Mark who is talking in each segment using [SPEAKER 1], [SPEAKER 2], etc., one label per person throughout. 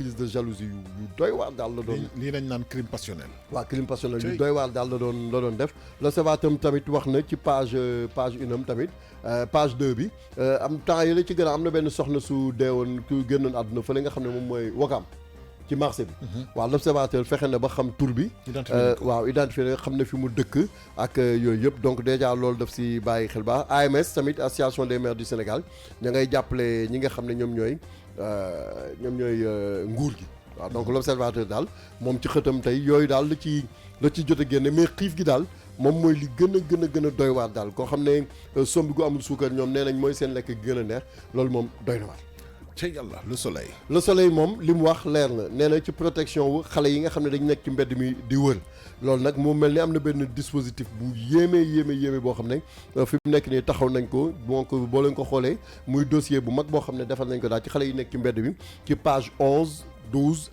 [SPEAKER 1] crise de jalousie yu doy waar daal la doon.
[SPEAKER 2] lii lañ naan crime passionnel.
[SPEAKER 1] waaw crime passionnel yu doy waar daal la doon def. L'Observateur tamit wax na ci page une am tamit page 2 bi am temps yi la ci gën a am na benn soxna su deewoon ku génnoon àdduna fële nga xam ne moom mooy Wakam ci marché bi. waaw L'Observateur fexe na ba xam tur bi. waaw identifié xam ne fi mu dëkk ak yooyu yëpp donc déjà loolu daf si bàyyi xel baax. AMS tamit association des maires du Sénégal ña ngay jàppale ñi nga xam ne ñoom ñooy nguur gi. waaw donc L'Observateur daal moom ci xëtam tey yooyu daal la ci jot a génne mais xiif gi daal moom mooy li gën a doy waar daal koo xam ne sombi gu amul suukar ñoom nee nañ mooy seen lekk gi gën a neex loolu moom doy na waar.
[SPEAKER 2] ci yàlla le
[SPEAKER 1] soleil moom li mu wax leer na nee na ci protection wu xale yi nga xam ne dañu nekk ci mbedd mi di wër loolu nag mu mel ni am na benn dispositif bu yéeme boo xam ne fi mu nekk nii taxaw nañ ko donc boo leen ko xoolee muy dossier bu mag boo xam ne defal nañ ko daal ci xale yi nekk ci mbedd mi ci page 11 12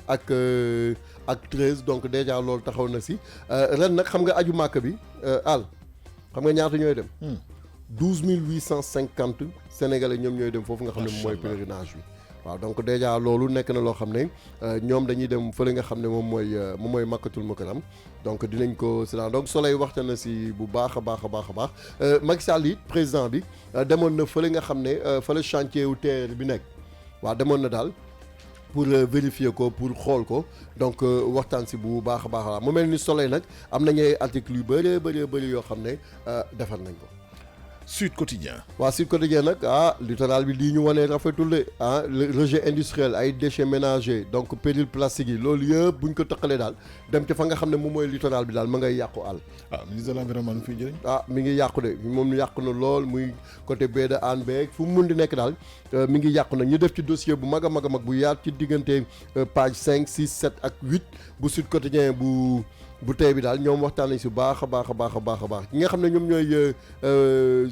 [SPEAKER 1] ak 13 donc déjà loolu taxaw na si ren nag xam nga aju màkk bi àll xam nga ñaata ñooy dem 12 850 sénégalais ñoom ñooy dem foofu nga xam ne mooy pèlerinage bi waaw donc déjà loolu nekk na loo xam ne ñoom dañuy dem fële nga xam ne moom mooy makkatul mukarram donc dinañ ko si donc Soleil waxtaan na si bu baax a baax Macky Sall it président bi demoon na fële nga xam ne fële chantier wu TER bi nekk waaw demoon na daal pour vérifier ko pour xool ko donc waxtaan si bu baax a baax mu mel ni Soleil nag am nañu ay articles yu bëri yoo xam ne defar nañ ko.
[SPEAKER 2] Sud Quotidien.
[SPEAKER 1] waaw Sud Quotidien nag littoral bi lii ñu wane rafetul de le rejet industriel ay déchets ménagers donc péril plastique yi loolu yëpp buñ ko tëqalee daal dem ci fa nga xam ne moom mooy littoral bi daal ma ngay yàqu àll.
[SPEAKER 2] ministre de l'environnement fii jëriñ.
[SPEAKER 1] mi ngi yàqu de moom yàqu na lool muy côté baie de Hann beeg fu mu mun di nekk daal mi ngi yàqu na ñu def ci dossier bu mag a mag bu yaat ci diggante page 5 6 7 ak 8 bu Sud Quotidien bu tey bi daal ñoom waxtaan nañ si baax a baax ñi nga xam ne ñoom ñooy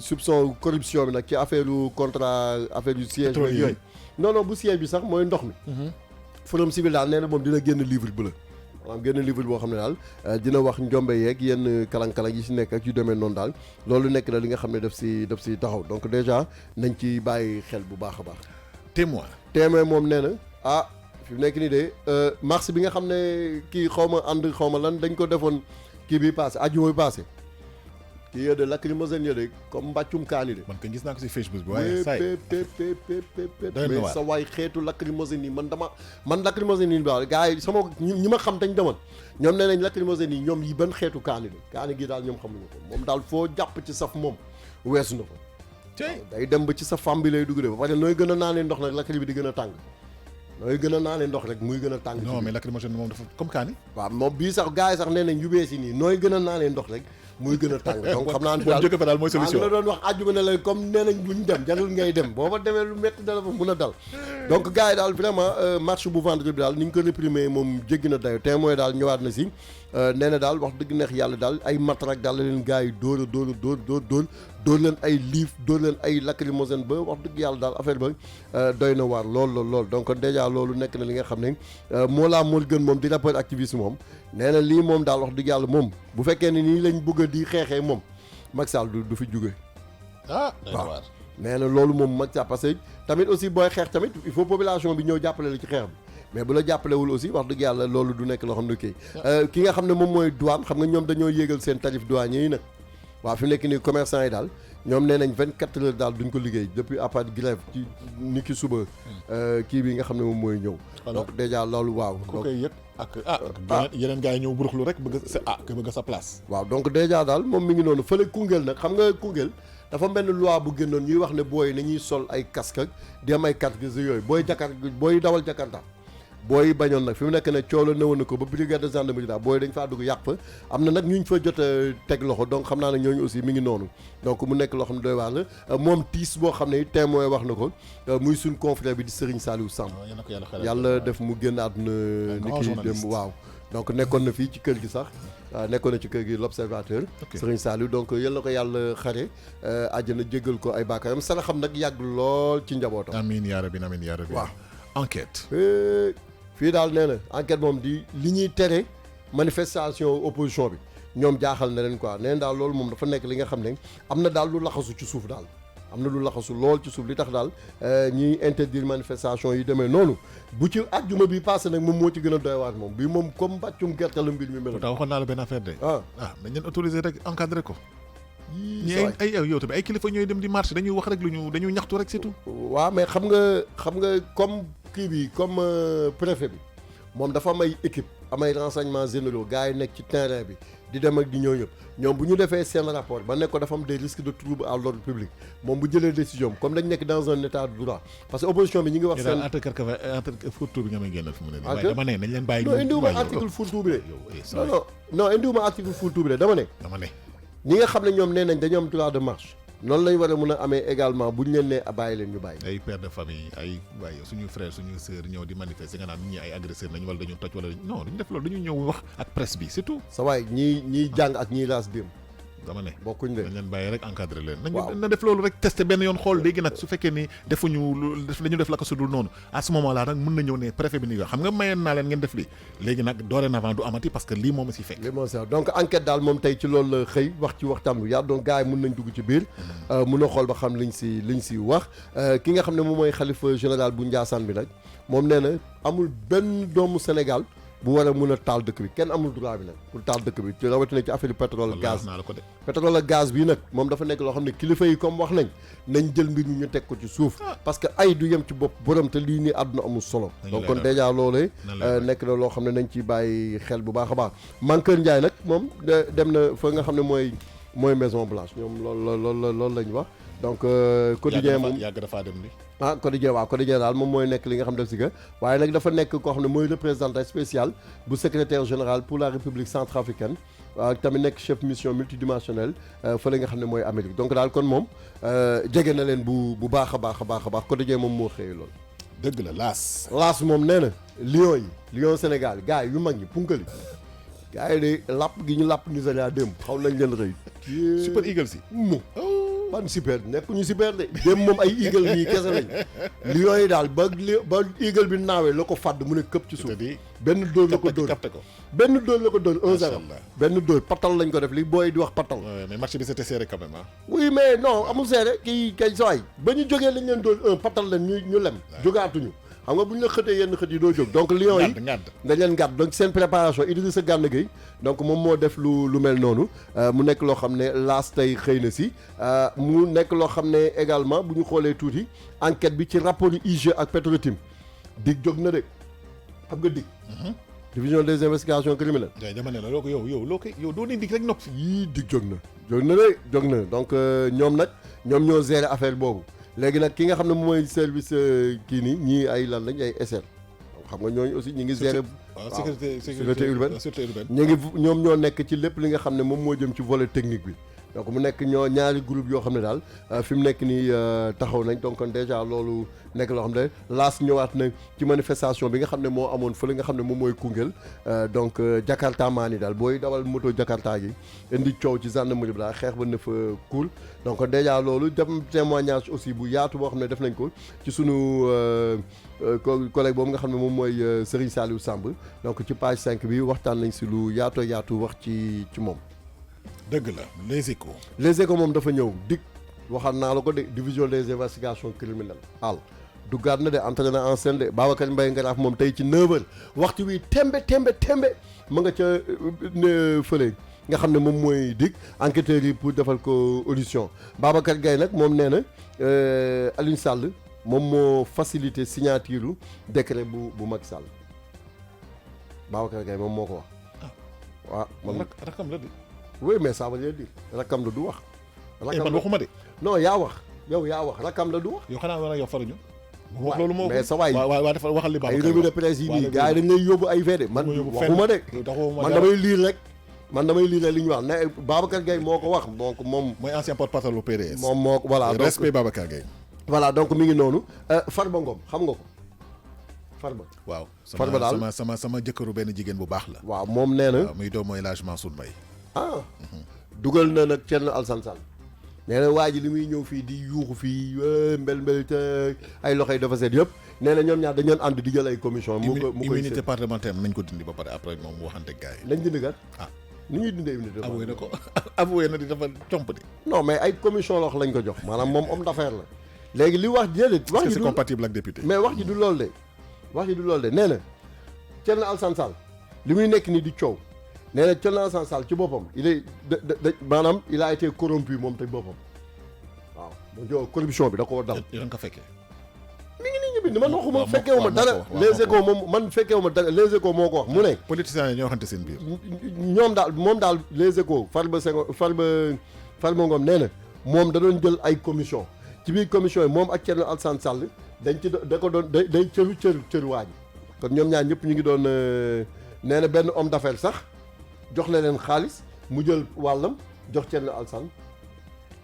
[SPEAKER 1] soupçon corruption bi nag ci affaire contrat affaire yu siège bi yooyu non bu siège bi sax mooy ndox mi Forum Civil daal nee na moom dina génn livre bu la maanaam génn livre boo xam ne daal dina wax njombe yeeg yenn kalang-kalang yi si nekk ak yu demee noonu daal loolu nekk na li nga xam ne daf si taxaw donc déjà nañ ci bàyyi xel bu baax a baax. Témoin moom nee na fi mu nekk nii de mars bi nga xam ne kii xaw ma lan dañ ko defoon kii bi passé àjjuma bi passé kii yooyu de lacrymogène yooyu de comme mbàccum kaani de.
[SPEAKER 2] man kay gis naa ko si Facebook bi waaye say
[SPEAKER 1] mais sa waay xeetu lacrymogène yi man lacrymogène yi daal gars yi sama ñi ma xam dañ demoon ñoom nee nañ lacrymogène yi ñoom yi ban xeetu kaani de kaani gi daal ñoom xamuñu ko moom daal foo jàpp ci saf moom weesu na ko. day dem ba ci sa fam bi lay dugg de ba pare nooy gën a naanee ndox nag lacry bi di gën a tàng. nooy gën a naanee ndox rek muy gën a tàng.
[SPEAKER 2] non mais lacrymogène moom dafa comme kaani.
[SPEAKER 1] waaw moom bii sax gars yi sax nee nañ yu bees yi nii nooy gën a naanee ndox rek muy gën a tàng. donc xam naa ne daal
[SPEAKER 2] jóge fa daal mooy solution.
[SPEAKER 1] la doon wax àjjuma ne la comme nee nañ buñ dem jarul ngay dem boo fa demee lu métti dala fa mun a dal. donc gars yi daal vraiment marche bu vendredi bi daal ni ñu ko réprimer moom jéggi na dayo Témoin daal ñëwaat na si nee na daal wax dëgg neex yàlla daal ay matrak daal la leen gars yi dóor leen ay liif dóor leen ay lacrymogène ba wax dëgg yàlla daal affaire ba doy na waar lool donc déjà loolu nekk na li nga xam ne moo gën moom di rappeur activiste moom nee na lii moom daal wax dëgg yàlla moom bu fekkee ne nii lañ bëgg a di xeexee moom Macky Sall du fi jóge waaw nee na loolu moom Macky Sall parce que tamit aussi booy xeex tamit il faut population bi ñëw jàppale la ci xeex bi mais bu la jàppalewul aussi wax dëgg yàlla loolu du nekk loo xam ne kii ki nga xam ne moom mooy douane xam nga ñoom dañoo yéegal seen tarif douanier yi nag waaw fi mu nekk nii commerçant yi daal ñoom nee nañ 24 heures daal duñ ko liggéey depuis après grève ci ni ki suba kii bi nga xam ne moom mooy ñëw donc déjà loolu waaw
[SPEAKER 2] ku koy yëg ak yeneen gars yi ñëw buruxlu rek bëgg sa place
[SPEAKER 1] waaal donc déjà daal moom mi ngi noonu fële Koungheul nag xam nga Koungheul dafa benn loi bu génnoon ñuy wax ne booy nañuy sol ay casque ak di am ay casque yooyu booy dawal Jakarta booy bañoon nag fi mu nekk ne coolo newoon na ko ba brigade de gendarmerie daal booy dañ faa dugg yàq fa am na nag ñu fa jot a teg loxo donc xam naa ne ñooñu aussi mi ngi noonu donc mu nekk loo xam ne doy waar la moom tiis boo xam ne Témoin wax na ko muy suñ confrère bi di Serigne Saliou Samb yàlla def mu génn àdduna ni ki dem waaw donc nekkoon na fii ci kër gi sax nekkoon na ci kër gi l'Observateur Serigne Saliou donc yal na ko yàlla xare àjjana jéggal ko ay baakaaram sana xam nag yàgg lool ci njabootam
[SPEAKER 2] amiin yaa rabbi waaw enquête
[SPEAKER 1] fii daal nee na enquête moom di li ñuy tere manifestation opposition bi ñoom jaaxal na leen quoi nee na daal loolu moom dafa nekk li nga xam ne am na daal lu laxasu ci suuf daal am na lu laxasu lool ci suuf li tax daal ñiy interdire manifestation yi demee noonu bu ci àjjuma bi passé nag moom moo ci gën a doy waar moom bi moom comme mbàccum gerte la mbir mi mel.
[SPEAKER 2] pourtant waxoon naa la benn affaire de. dañ leen autorisé rek encadré ko. ñi ay yow tamit ay kilifa ñooy dem di marché dañuy wax rek dañuy ñaxtu rek c'est tout.
[SPEAKER 1] waaw mais xam nga comme kii bi comme préfet bi moom dafa am ay équipe am ay renseignements généraux gars yi nekk ci terrain bi di dem ak di ñëw ñëpp ñoom bu ñu defee seen rapport ba nekk ko dafa am des risques de trouble à l'ordre public moom bu jëlee décision comme dañ nekk dans un état de droit parce que opposition bi ñi ngi wax seen
[SPEAKER 2] entre fourre-tout bi nga may génnal fi mu ne nii dama ne nañ leen bàyyi
[SPEAKER 1] non indiwuma article fourre-tout bi de non indiwuma article fourre-tout bi de dama ne ñi nga xam ne ñoom nee nañ dañu am droit de marche noonu lañ war a mën a amee également bu ñu leen nee bàyyi leen ñu bàyyi.
[SPEAKER 2] ay père de famille ay waaye suñu frère suñu sœur ñëw di manifester nga naan ñi ay agresseur nañ wala dañu toj wala non duñu def loolu dañu ñëw wax ak presse bi c'est tout.
[SPEAKER 1] sa waay ñiy jàng ak ñiy raas dem.
[SPEAKER 2] dama ne
[SPEAKER 1] bokkuñ de
[SPEAKER 2] dañ leen bàyyi rek encadré leen. na def loolu rek testé benn yoon xool léegi nag su fekkee ni dañu def la ko sudul noonu à ce moment là nag mën na ñëw ne préfet bi ni wax xam nga mayeen naa leen ngeen def lii léegi nag dorénavant du amati parce que lii moom a si fekk.
[SPEAKER 1] lii moom sax donc enquête daal moom tey ci loolu la xëy wax ci waxtaan bu yaatu donc gars yi mën nañ dugg ci biir. mën a xool ba xam liñ si wax ki nga xam ne moom mooy xalifa général bu Ndiassane bi nag moom nee na amul benn doomu Sénégal bu war a mën a taal dëkk bi kenn amul droit bi nag pour taal dëkk bi rawatina ci affaire pétrole gaz pétrole ak gaz bi nag moom dafa nekk loo xam ne kilifa yi comme wax nañ jël mbir ñu teg ko ci suuf parce que ay du yem ci bopp borom te lii nii àdduna amul solo donc kon déjà loolee nekk na loo xam ne nañ ci bàyyi xel bu baax a baax Mankeur Ndiaye nag moom dem na fa nga xam ne mooy Maison Blanche ñoom loolu lañ wax donc quotidien moom
[SPEAKER 2] yàgg dafaa dem ni
[SPEAKER 1] quotidien daal moom mooy nekk li nga xam def si que waaye nag dafa nekk koo xam ne mooy représentant spécial bu secrétaire général pour la République centrafricaine waaw tamit nekk chef mission multidimensionnelle fële nga xam ne mooy Amérique donc daal kon moom jege na leen bu baax a baax quotidien moom moo xëyee loolu
[SPEAKER 2] dëgg la
[SPEAKER 1] laas moom nee na Lion Sénégal gars yi yu mag ñi punkali gars yi de làpp gi ñu làpp Nigéria démb xaw nañ leen rëy
[SPEAKER 2] Super Eagles yi
[SPEAKER 1] ban super nekkuñu super de dem moom ay eagle nii kese lañ lions yi daal ba eagle bi naawee la ko fàdd mu ne këpp ci suuf benn dóor la ko dóor 1-0 benn dóor patal lañ ko def li booy di wax patal
[SPEAKER 2] mais match bi c'était serré quand même
[SPEAKER 1] oui mais non amul serré kii kay sawaay ba ñu jógee lañ leen dóor patal leen ñu lem jógaatuñu xam nga bu ñu la xëtee yenn xët yi doo jóg donc lions yi dañ leen gàdd donc seen préparation Idrissa Gana Gueye donc moom moo def lu mel noonu mu nekk loo xam ne laas tey xëy na si mu nekk loo xam ne également bu ñu xoolee tuuti enquête bi ci rapport yu IG ak Petro-Tim dig jóg na de xam nga dig division des investigations criminelles
[SPEAKER 2] dama ne la loo ko yow doo ne dig rek nopp
[SPEAKER 1] yii dig jóg na donc ñoom ñoo gérer affaire boobu léegi nag ki nga xam ne mooy service kii nii ñii ay lan lañ ay SR xam nga ñooñu aussi ñi ngi gérer sécurité urbaine ñoom ñoo nekk ci lépp li nga xam ne moom moo jëm ci volet technique bi donc mu nekk ñaari groupe yoo xam ne daal fi mu nekk nii taxaw nañ donc déjà loolu nekk loo xam ne laas ñëwaat na ci manifestation bi nga xam ne moo amoon fa li nga xam ne moom mooy Koungheul donc Jakarta maa ni daal booy dawal moto Jakarta gi indi coow ci gendarmerie bi daal xeex ba ne fa cool donc déjà loolu dem témoignage aussi bu yaatu boo xam ne def nañ ko ci sunu collègue boobu nga xam ne moom mooy Serigne Saliou Samb donc ci page 5 bi waxtaan nañ si lu yaatu wax ci moom
[SPEAKER 2] dëgg la les échos
[SPEAKER 1] moom dafa ñëw dig waxaat naa la ko de division des investigations criminelles duggaat na de entraîné en scène de Babacar Mbaye Ngaraaf moom tey ci 9h waxtu wi tembe ma nga ca fële nga xam ne moom mooy dig enquêteurs yi pour defal ko audition Babacar Gaye nag moom nee na Aliou Sall moom moo facilité signature décret bu Macky Sall Babacar Gaye moom moo ko wax waaw moom
[SPEAKER 2] rakam la de
[SPEAKER 1] oui mais ça veut dire rakam la du wax.
[SPEAKER 2] man waxuma de.
[SPEAKER 1] non yaa wax yow yaa wax rakam la du wax.
[SPEAKER 2] yow xanaa war a yow faruñu. wax loolu moo
[SPEAKER 1] mais sa waay
[SPEAKER 2] waaw dafa waxal li baax.
[SPEAKER 1] ay revue de presse yi nii gars yi dañ lay yóbbu ay fede man waxuma de. man damay lire rek. li ñu wax ne Babacar Gaye moo ko wax donc moom.
[SPEAKER 2] mooy ancien porte-parole bu PDS.
[SPEAKER 1] moom moo ko voilà donc
[SPEAKER 2] respect Babacar Gaye.
[SPEAKER 1] voilà donc mi ngi noonu Farba Ngom xam nga ko. Farba
[SPEAKER 2] waaw
[SPEAKER 1] Farba daal
[SPEAKER 2] sama jëkkëru benn jigéen bu baax la.
[SPEAKER 1] waaw moom nee na.
[SPEAKER 2] muy doom mooy El Hadj Mansour Mbaye.
[SPEAKER 1] dugal na nag Thierno Alassane Sall nee na waa ji li muy ñëw fii di yuuxu fii mbel te ay loxo yi dafa seet yëpp nee na ñoom ñaar dañu doon ànd di jël ay commission mu koy
[SPEAKER 2] immunité parlementaire nañ ko dindi ba pare après moom mu waxante gars yi.
[SPEAKER 1] nañ dindi kat ni ñuy dindee immunité de
[SPEAKER 2] avoué na ko avoué na di dafa comp di.
[SPEAKER 1] non mais ay commission la wax lañ ko jox maanaam moom homme d'affaires la léegi li wax déedéet wax ji
[SPEAKER 2] c'est
[SPEAKER 1] du
[SPEAKER 2] compatible ak député.
[SPEAKER 1] mais wax ji du loolu de wax ji du loolu de nee na Thierno Alassane Sall li muy nekk nii di coow nee na Thierno Alassane Sall ci boppam il est maanaam il a été corrompu moom te boppam waaw mu jox corruption bi da koo dal.
[SPEAKER 2] yéen nga fekkee.
[SPEAKER 1] mi ngi nii ñu bind man waxuma fekkeewu ma dara les échos moom man fekkeewu ma dara les échos moo ko wax mu ne.
[SPEAKER 2] politiciens yi ñoo waxante seen biir.
[SPEAKER 1] ñoom daal moom daal les échos Farba Ngom nee na moom da doon jël ay commission ci biir commission yi moom ak Thierno Alassane Sall dañ ci da ko doon day cëru waa ji kon ñoom ñaar ñëpp ñu ngi doon nee na benn homme d'affaires sax jox na leen xaalis mu jël wàllam jox Thierno Alassane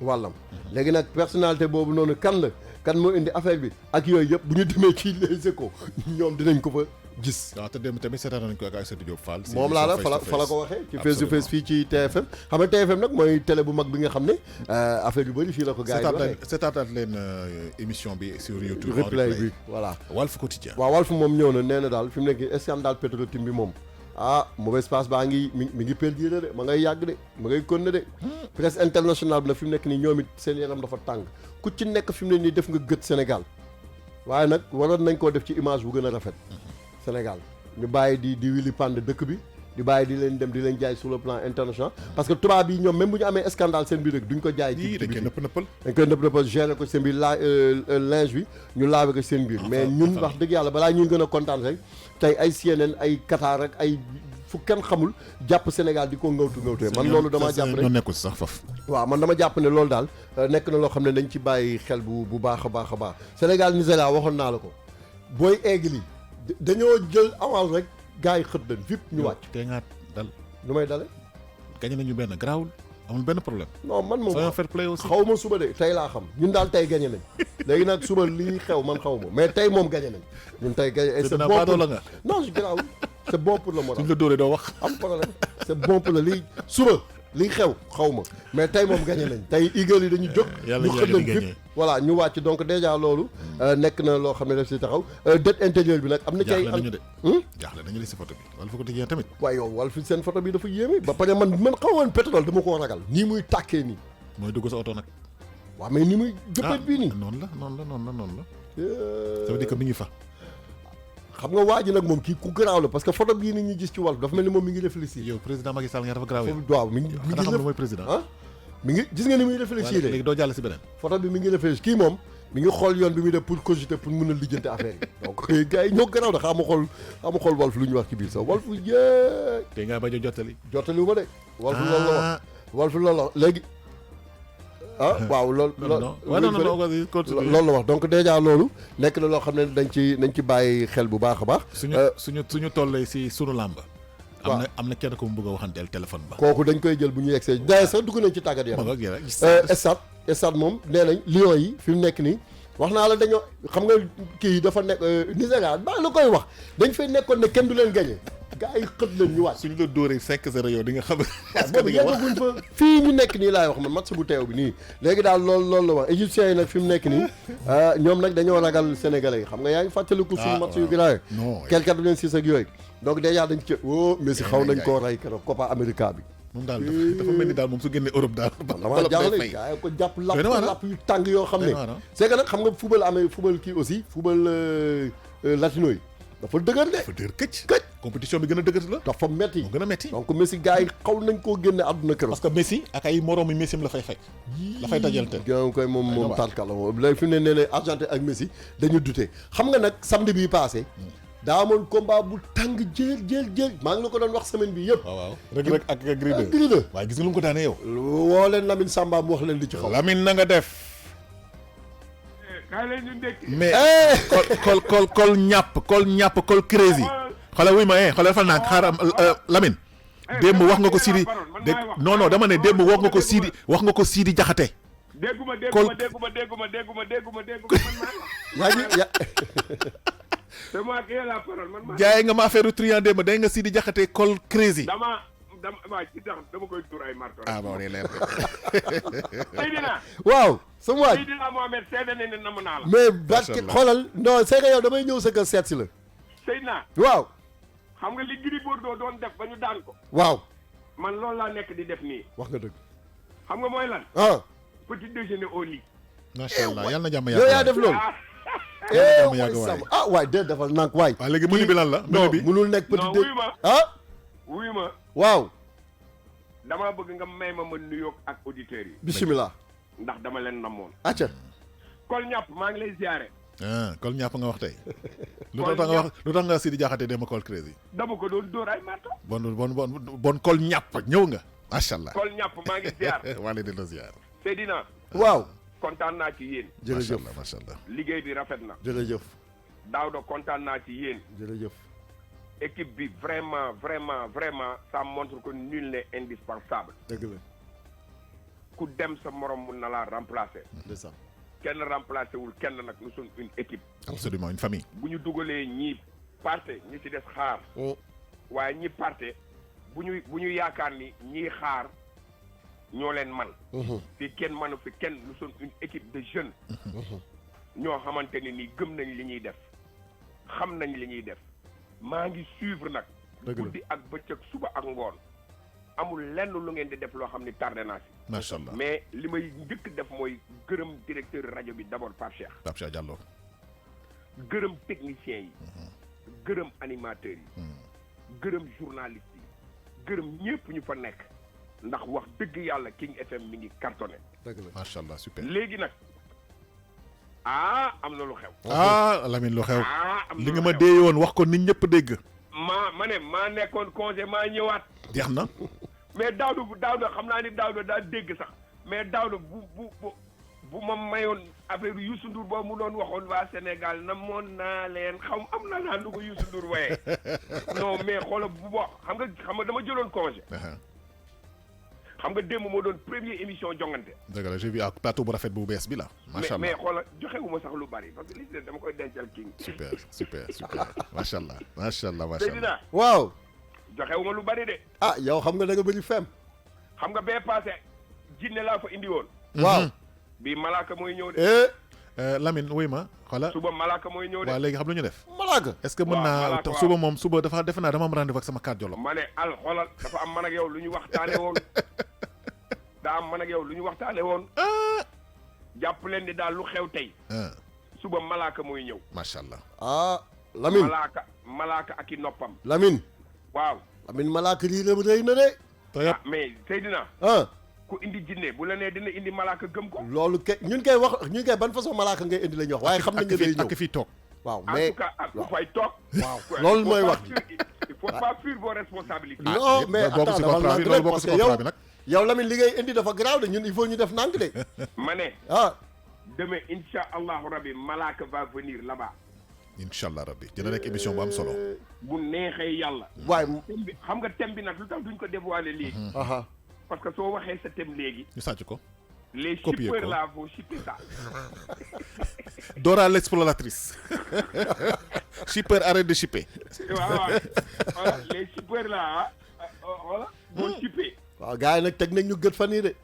[SPEAKER 1] wàllam léegi nag personnalité boobu noonu kan moo indi affaire bi ak yooyu yëpp bu ñu demee ci les échos ñoom dinañ ko fa gis.
[SPEAKER 2] waaw te démb tamit seetaan nañ ko ak Aïssatou Diop Fall.
[SPEAKER 1] moom laa la fa la ko waxee ci face to face fii ci TFM xam nga TFM nag mooy télé bu mag bi nga xam ne affaire yu bëri fii la ko gars yi waxee.
[SPEAKER 2] seetaataat leen émission bi sur YouTube.
[SPEAKER 1] replay bi voilà.
[SPEAKER 2] Walf Quotidien.
[SPEAKER 1] waaw Walf moom ñëw na nee na daal fi mu nekk scandale Petro-Tim bi moom mauvaise passe baa ngi mi ngi perdure de ma ngay yàgg de ma ngay konne de presse internationale bi nag fi mu nekk nii ñoom it seen yaram dafa tàng ku ci nekk fi mu ne nii def nga gët Sénégal waaye nag waroon nañ koo def ci image bu gën a rafet Sénégal ñu bàyyi di wili pande dëkk bi di bàyyi di leen dem di leen jaay sur le plan international parce que tubaab yi ñoom même bu ñu amee scandale seen biir rek duñ ko jaay ci
[SPEAKER 2] dañ koy nëpp nëppal
[SPEAKER 1] dañ koy nëpp nëppal gérer ko seen biir linge bi ñu laabe ko seen biir mais ñun wax dëgg yàlla balaa ñuy gën a kontaan rek tey ay CNN ay Qatar ak ay fu kenn xamul jàpp Sénégal di ko ngawtee man loolu dama jàpp ne
[SPEAKER 2] ñoo nekkul sax faf
[SPEAKER 1] waaw man dama jàpp ne loolu daal nekk na loo xam ne dañ ci bàyyi xel bu baax a baax a baax Sénégal Nigéria waxoon naa la ko booy egg li dañoo jël avance rek gars yi xët leen vip ñu wàcc
[SPEAKER 2] tey nga dal
[SPEAKER 1] lu may dale
[SPEAKER 2] gañe nañu benn garaawul amul benn problème
[SPEAKER 1] non man moom
[SPEAKER 2] soyons fair play aussi
[SPEAKER 1] xaw ma suba de tey laa xam ñun daal tey gañe nañ léegi nag suba lii xew man xaw ma mais tey moom gañe nañ ñun tey gañe c'est bon pour
[SPEAKER 2] la nga
[SPEAKER 1] non je garaawul c'est bon pour le moral
[SPEAKER 2] suñ la dóoree doo wax
[SPEAKER 1] am problème c'est bon pour le lii suba lii xew xaw ma mais tey moom gañe nañ tey Eagles yi dañu jóg ñu xët leen vip voilà ñu wàcc donc déjà loolu nekk na loo xam ne daf si taxaw dette intérieure bi nag am na ci ay
[SPEAKER 2] jaaxle nañu li si photo bi Walf Quotidien tamit
[SPEAKER 1] waaye yow Walf seen photo bi dafa yéeme ba pare man xaw woon pétrole dama koo ragal nii muy tàkkee nii
[SPEAKER 2] mooy dugg sa oto nag
[SPEAKER 1] waaw mais ni muy jëppet bii nii
[SPEAKER 2] noonu la ça veut dire que mi ngi fa
[SPEAKER 1] xam nga waa ji nag moom kii ku garaaw la parce que photo bii ni ñu gis ci Walf dafa mel ni moom mi ngi réfléchir
[SPEAKER 2] yow président Macky Sall nga dafa garaaw
[SPEAKER 1] waaw mi ngi
[SPEAKER 2] xam ne mooy président
[SPEAKER 1] mi ngi gis nga ni muy réfléchir
[SPEAKER 2] léegi doo jàll si beneen
[SPEAKER 1] photo bi mi ngi réfléchir kii moom mi ngi xool yoon bi muy def pour cogiter pour mën a lijjanti affaire yi donc gars yi ñoo garaaw da xaama xool Walf lu ñu wax ci biir sax Walf yee
[SPEAKER 2] tey ngaa bañ a
[SPEAKER 1] jottali wu ma de Walf loolu la wax Walf loolu la wax léegi waaw loolu la wax donc déjà loolu nekk na loo xam ne nañ ci bàyyi xel bu baax a baax
[SPEAKER 2] suñu tollee si sunu làmb am na kenn ko mu bëgg a waxanteel téléphone ba
[SPEAKER 1] kooku dañ koy jël bu ñu yegsee d'ailleurs sax dugg nañ ci tàggat yaram stade moom nee nañ Lions yi fi mu nekk nii wax naa la dañoo xam nga kii dafa nekk Nigéria ba la koy wax dañ fay nekkoon ne kenn du leen gagné gars yi xët leen ñu wàcc
[SPEAKER 2] suñu la dóoree 5-0 yow di nga xam
[SPEAKER 1] boobu yeggaguñ fa fii ñu nekk nii laay wax man match bu teew bi nii léegi daal loolu la wax égyptiens yi nag fi mu nekk nii ñoom nag dañoo ragal sénégalais yi xam nga yaa ngi fàttaliku suñu match yu grave quelque 86 ak yooyu donc déjà dañ ci Messi xaw nañ koo rey keroog Copa America bi
[SPEAKER 2] moom daal dafa mel ni daal moom su génnee Europe daal
[SPEAKER 1] dama jaaxle gars yi ko jàpp lapp yu tàng yoo xam ne c'est que nag xam nga football kii aussi football latino yi dafa dëgër de
[SPEAKER 2] dafa dëgër këcc compétition bi gën a dëgër la
[SPEAKER 1] dafa metti
[SPEAKER 2] moo gën a metti
[SPEAKER 1] donc Messi gars yi xaw nañ koo génne àdduna keroog
[SPEAKER 2] parce que Messi ak ay moroomi Messi la fay fekk la fay dajal te
[SPEAKER 1] gën koy moom tarkala moom léegi fi mu ne nee ne Argentine ak Messi dañu dute xam nga nag samedi bii passé daa amoon combat bu tàng jël maa ngi la ko doon wax semaine bi yëpp
[SPEAKER 2] waaw Reug ak Gris 2 waaye gis nga lu mu ko daane yow
[SPEAKER 1] woo leen Lamine Samba mu wax leen li ci xaw
[SPEAKER 2] Lamine na nga def
[SPEAKER 3] kaay leen ñu ndekki
[SPEAKER 2] mais kol ñàpp kol crazy xoolal wuy ma xoolal fa naa xaaral Lamine démb wax nga ko Sidi non dama ne démb wax nga ko Sidi Jaxate
[SPEAKER 3] dégguma c'est moi qui ai la parole man
[SPEAKER 2] jaay nga ma affaire triant démb day nga Sidi Jaxate kol crazy
[SPEAKER 3] dama waa ci tax dama koy tur ay marto
[SPEAKER 2] bon day leer
[SPEAKER 3] Seydina
[SPEAKER 1] waaw sama waaj
[SPEAKER 3] Seydina Mohamed seede ne ne namm naa la
[SPEAKER 1] mais barke xoolal non c'est que yow damay ñëw sa kër seet si la
[SPEAKER 3] Seydina
[SPEAKER 1] waaw
[SPEAKER 3] xam nga li Gris Bordeaux doon def ba ñu daan ko
[SPEAKER 1] waaw
[SPEAKER 3] man loolu laa nekk di def nii.
[SPEAKER 1] wax nga dëgg.
[SPEAKER 3] xam nga mooy lan.
[SPEAKER 1] ah.
[SPEAKER 3] petit déjeuner au lit.
[SPEAKER 2] macha allah yal na jàmm
[SPEAKER 1] yow yaa def loolu.
[SPEAKER 2] jàmm yàgg waay.
[SPEAKER 1] waay déet defal nànk waay.
[SPEAKER 2] waaw léegi menu bi lan la. menu bi
[SPEAKER 1] munul nekk petit
[SPEAKER 3] non
[SPEAKER 1] dé.
[SPEAKER 3] wuyu ma.
[SPEAKER 1] ah.
[SPEAKER 3] wuyu ma.
[SPEAKER 1] waaw.
[SPEAKER 3] damaa bëgg nga may ma nuyoog ak auditeurs yi.
[SPEAKER 1] bisimilah.
[SPEAKER 3] ndax dama leen namoon.
[SPEAKER 1] acca.
[SPEAKER 3] Kol ñàpp maa ngi lay ziare.
[SPEAKER 2] kol ñàpp nga wax tey. lu tax nga Sidi Diakhaté dem Kol Crazy.
[SPEAKER 3] dama ko doon dóor ay marto.
[SPEAKER 2] bon kol ñàpp ñëw nga. macha allah
[SPEAKER 3] Kol ñàpp maa ngi ziar.
[SPEAKER 2] wala di la ziar.
[SPEAKER 3] Seydina.
[SPEAKER 1] waaw.
[SPEAKER 3] kontaan naa ci yéen.
[SPEAKER 1] jërëjëf
[SPEAKER 2] macha allah.
[SPEAKER 3] liggéey bi rafet na.
[SPEAKER 1] jërëjëf.
[SPEAKER 3] Daouda kontaan naa ci yéen.
[SPEAKER 1] jërëjëf.
[SPEAKER 3] équipe bi vraiment ça montre que nul n'est indispensable.
[SPEAKER 1] dëgg la.
[SPEAKER 3] ku dem sa morom mun na laa remplacer.
[SPEAKER 1] ndeysaan.
[SPEAKER 3] kenn remplacer wul kenn nag nous sommes une équipe.
[SPEAKER 2] absolument une famille.
[SPEAKER 3] bu ñu dugalee ñii parte ñi ci des xaar. waaye ñi parte bu ñu yaakaar ni ñii xaar ñoo leen man fii kenn manu fi kenn nous sommes une équipe de jeunes. ñoo xamante ni nii gëm nañ li ñuy def xam nañ li ñuy def maa ngi suivre nag. guddi ak bëccëg suba ak ngoon amul lenn lu ngeen di def loo xam ni tardé naa si.
[SPEAKER 2] macha allah
[SPEAKER 3] mais li may njëkk def mooy gërëm directeur rajo bi d'abord Pape Cheikh.
[SPEAKER 2] Pape Cheikh Diallo.
[SPEAKER 3] gërëm techniciens yi. gërëm animateurs yi. gërëm journalistes yi. gërëm ñëpp ñu fa nekk. ndax wax dëgg yàlla King FM mi ngi cartonné.
[SPEAKER 1] dëgg la
[SPEAKER 2] macha allah super.
[SPEAKER 3] léegi nag am na lu xew.
[SPEAKER 2] Lamine lu xew.
[SPEAKER 3] am na
[SPEAKER 2] li nga ma dee woon wax ko nit ñëpp dégg.
[SPEAKER 3] maa nekkoon congé maa ñëwaat.
[SPEAKER 2] jeex na.
[SPEAKER 3] mais Daouda xam naa ni Daouda daa dégg sax mais Daouda bu ma mayoon affaire Youssou Ndour boobu mu doon waxoon waa Sénégal na moon naa leen am na naa lu ko Youssou Ndour waaye non mais xoolal xam nga dama jëloon congé. xam nga démb moo doon première émission jongante.
[SPEAKER 2] dëgg la j'ai vu ak plateau bu rafet bu bees bi la. macha allah
[SPEAKER 3] mais xoolal joxewuma sax lu bari parce que li ci des dama koy dencal King.
[SPEAKER 2] super macha allah macha allah.
[SPEAKER 3] Seydina
[SPEAKER 1] waaw.
[SPEAKER 3] joxewuma lu bari de.
[SPEAKER 1] yow xam nga da nga bëri fem.
[SPEAKER 3] xam nga bee passé jinne laa fa indi woon.
[SPEAKER 1] waaw.
[SPEAKER 3] bii malaaka mooy ñëw de.
[SPEAKER 2] Lamine wuy ma xoola.
[SPEAKER 3] suba malaaka mooy ñëw de.
[SPEAKER 2] waaw léegi xam lu ñu def.
[SPEAKER 1] malaaka.
[SPEAKER 2] est-ce que mën naa suba moom suba defe naa dama am rendez-vous ak sama cardiologue.
[SPEAKER 3] ma ne xoolal dafa am man ak yow lu ñu waxtaane woon. daa am man ak yow lu ñu waxtaane woon. jàpp leen ni daal lu xew tey. suba malaaka mooy ñëw.
[SPEAKER 2] macha allah.
[SPEAKER 1] Lamine
[SPEAKER 3] malaaka ak i noppam.
[SPEAKER 1] Lamine.
[SPEAKER 3] waaw.
[SPEAKER 1] Lamine malaaka lii rëy na de.
[SPEAKER 3] mais Seydina. ku indi jinne bu la nee dina indi malaaka gëm ko.
[SPEAKER 1] loolu kay ñun kay ban façon malaaka ngay indi la ñu wax waaye xam nañ ne day ñëw
[SPEAKER 2] ak fii toog.
[SPEAKER 1] waaw mais
[SPEAKER 3] en tout cas ak ku fay toog.
[SPEAKER 1] waaw loolu mooy wax.
[SPEAKER 3] il faut pas fuir vos responsabilités.
[SPEAKER 1] non mais attends dafa nànk rek parce que yow Lamine li ngay indi dafa garaaw de ñun il faut ñu def nànk de.
[SPEAKER 3] ma ne. demain incha allahu rabbi malaaka va venir là-bas.
[SPEAKER 2] incha allah rabbi dina nekk émission bu am solo.
[SPEAKER 3] bu neexee yàlla.
[SPEAKER 1] waaye
[SPEAKER 3] xam nga thème bi nag lu tax duñ ko dévoiler léegi. parce que soo waxee sa thème léegi.
[SPEAKER 2] ñu sàcc ko.
[SPEAKER 3] les shippers là vont shipper ça.
[SPEAKER 2] Dora l'exploratrice. shipper arrête de shipper.
[SPEAKER 3] waaw les shippers là voilà vont shipper.
[SPEAKER 1] waaw gars yi nag teg nañ ñu gët fan yii de.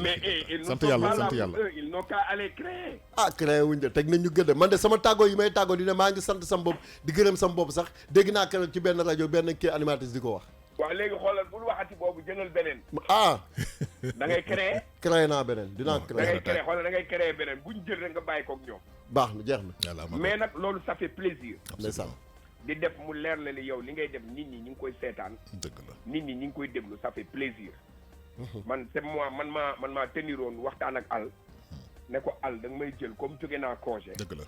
[SPEAKER 3] mais
[SPEAKER 2] sant yàlla
[SPEAKER 3] ils n'ont qu'à aller créer.
[SPEAKER 1] créé wuñ de teg nañ ñu gët de man de sama tàggoo yi may tàggoo dina maa ngi sant sama bopp di gërëm sama bopp sax dégg naa keroog ci benn rajo benn kii animatrice di ko wax.
[SPEAKER 3] waaw léegi xoolal bul waxati boobu jëlal beneen. da ngay créer.
[SPEAKER 1] créé naa beneen dinaa créé.
[SPEAKER 3] da ngay créer xoolal da ngay créer beneen buñ jël rek nga bàyyi koog ñoom.
[SPEAKER 1] baax na jeex na.
[SPEAKER 3] mais nag loolu ça fait plaisir.
[SPEAKER 1] ndeysaan.
[SPEAKER 3] di def mu leer la ni yow li ngay def nit ñi ñu ngi koy seetaan.
[SPEAKER 2] dëgg la
[SPEAKER 3] nit ñi ñu ngi koy déglu ça fait plaisir. man c'est moi man maa teniroon waxtaan ak Al. ne ko Al da nga may jël comme jóge naa congé.
[SPEAKER 2] dëgg la.